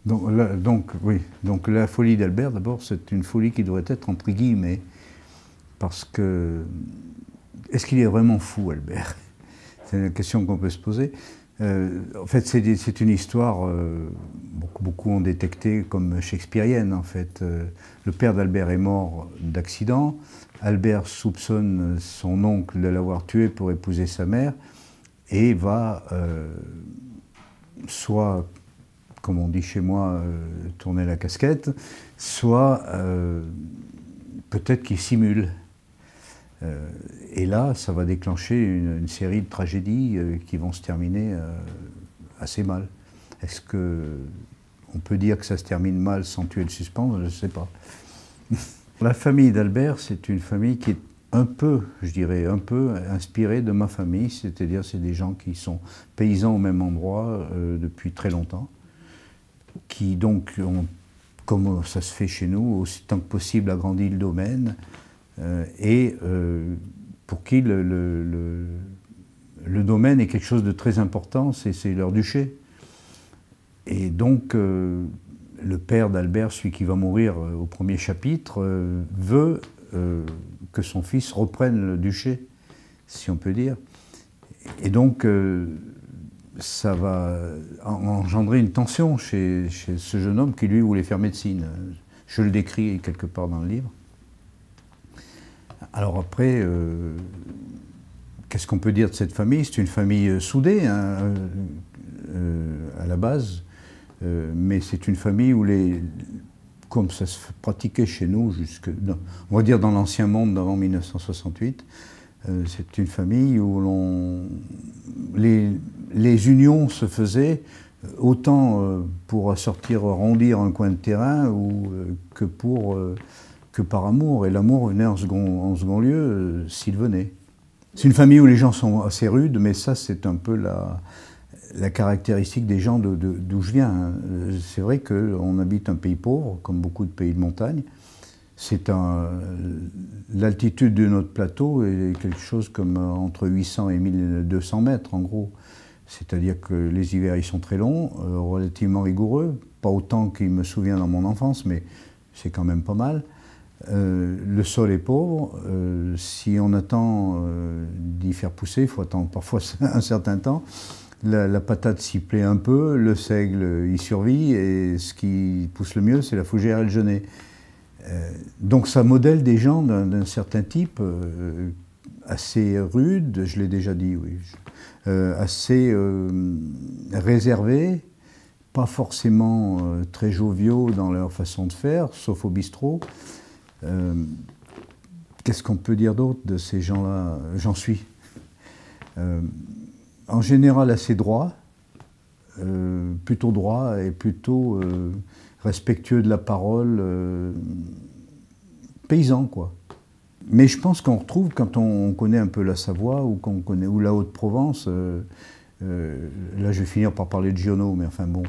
Oui, donc la folie d'Albert, d'abord, c'est une folie qui devrait être entre guillemets, parce que est-ce qu'il est vraiment fou, Albert? C'est une question qu'on peut se poser. En fait, c'est une histoire, beaucoup ont détecté comme shakespearienne, en fait. Le père d'Albert est mort d'accident. Albert soupçonne son oncle de l'avoir tué pour épouser sa mère et va soit, comme on dit chez moi, tourner la casquette, soit peut-être qu'il simule. Et là, ça va déclencher une série de tragédies qui vont se terminer assez mal. Est-ce qu'on peut dire que ça se termine mal sans tuer le suspense? Je ne sais pas. La famille d'Albert, c'est une famille qui est un peu, je dirais, un peu inspirée de ma famille, c'est-à-dire c'est des gens qui sont paysans au même endroit depuis très longtemps, qui donc ont, comme ça se fait chez nous, aussi tant que possible agrandi le domaine, et pour qui le domaine est quelque chose de très important, c'est leur duché. Et donc, le père d'Albert, celui qui va mourir au premier chapitre, veut que son fils reprenne le duché, si on peut dire. Et donc, ça va engendrer une tension chez ce jeune homme qui, lui, voulait faire médecine. Je le décris quelque part dans le livre. Alors après, qu'est-ce qu'on peut dire de cette famille? C'est une famille soudée, hein, à la base, mais c'est une famille où comme ça se pratiquait chez nous, on va dire dans l'ancien monde d'avant 1968, c'est une famille où les unions se faisaient autant pour sortir arrondir un coin de terrain que par amour, et l'amour venait en second lieu s'il venait. C'est une famille où les gens sont assez rudes, mais ça c'est un peu la caractéristique des gens d'où je viens. C'est vrai qu'on habite un pays pauvre, comme beaucoup de pays de montagne. L'altitude de notre plateau est quelque chose comme entre 800 et 1200 mètres en gros. C'est-à-dire que les hivers ils sont très longs, relativement rigoureux, pas autant qu'il me souvient dans mon enfance, mais c'est quand même pas mal. Le sol est pauvre, si on attend d'y faire pousser, il faut attendre parfois un certain temps. La patate s'y plaît un peu, le seigle y survit, et ce qui pousse le mieux, c'est la fougère et le genêt. Donc ça modèle des gens d'un certain type, assez rude, je l'ai déjà dit, oui, assez réservés, pas forcément très joviaux dans leur façon de faire, sauf au bistrot. Qu'est-ce qu'on peut dire d'autre de ces gens-là? J'en suis. En général assez droit, plutôt droit et plutôt respectueux de la parole, paysan quoi. Mais je pense qu'on retrouve, quand on connaît un peu la Savoie ou la Haute-Provence, là je vais finir par parler de Giono, mais enfin bon,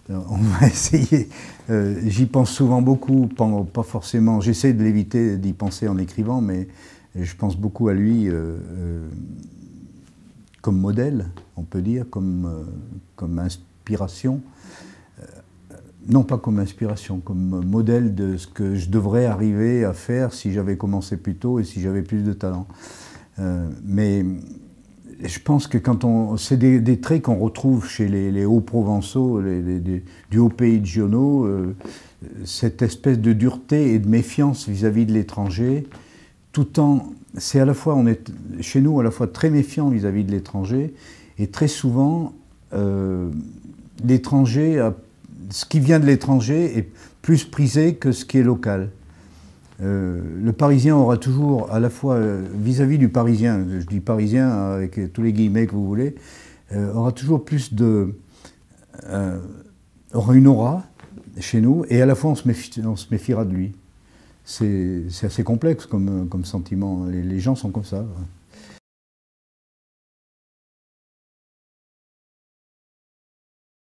on va essayer. J'y pense souvent beaucoup, pas forcément, j'essaie de l'éviter d'y penser en écrivant, mais je pense beaucoup à lui comme modèle, on peut dire, comme inspiration. Non pas comme inspiration, comme modèle de ce que je devrais arriver à faire si j'avais commencé plus tôt et si j'avais plus de talent. Mais je pense que c'est des traits qu'on retrouve chez les Hauts-Provençaux, du haut pays de Giono, cette espèce de dureté et de méfiance vis-à-vis de l'étranger, tout en... C'est à la fois, on est chez nous à la fois très méfiant vis-à-vis de l'étranger, et très souvent, l'étranger, ce qui vient de l'étranger est plus prisé que ce qui est local. Le Parisien aura toujours, à la fois vis-à-vis du Parisien, je dis Parisien avec tous les guillemets que vous voulez, aura toujours plus aura une aura chez nous, et à la fois on se méfiera de lui. C'est assez complexe comme sentiment, les gens sont comme ça.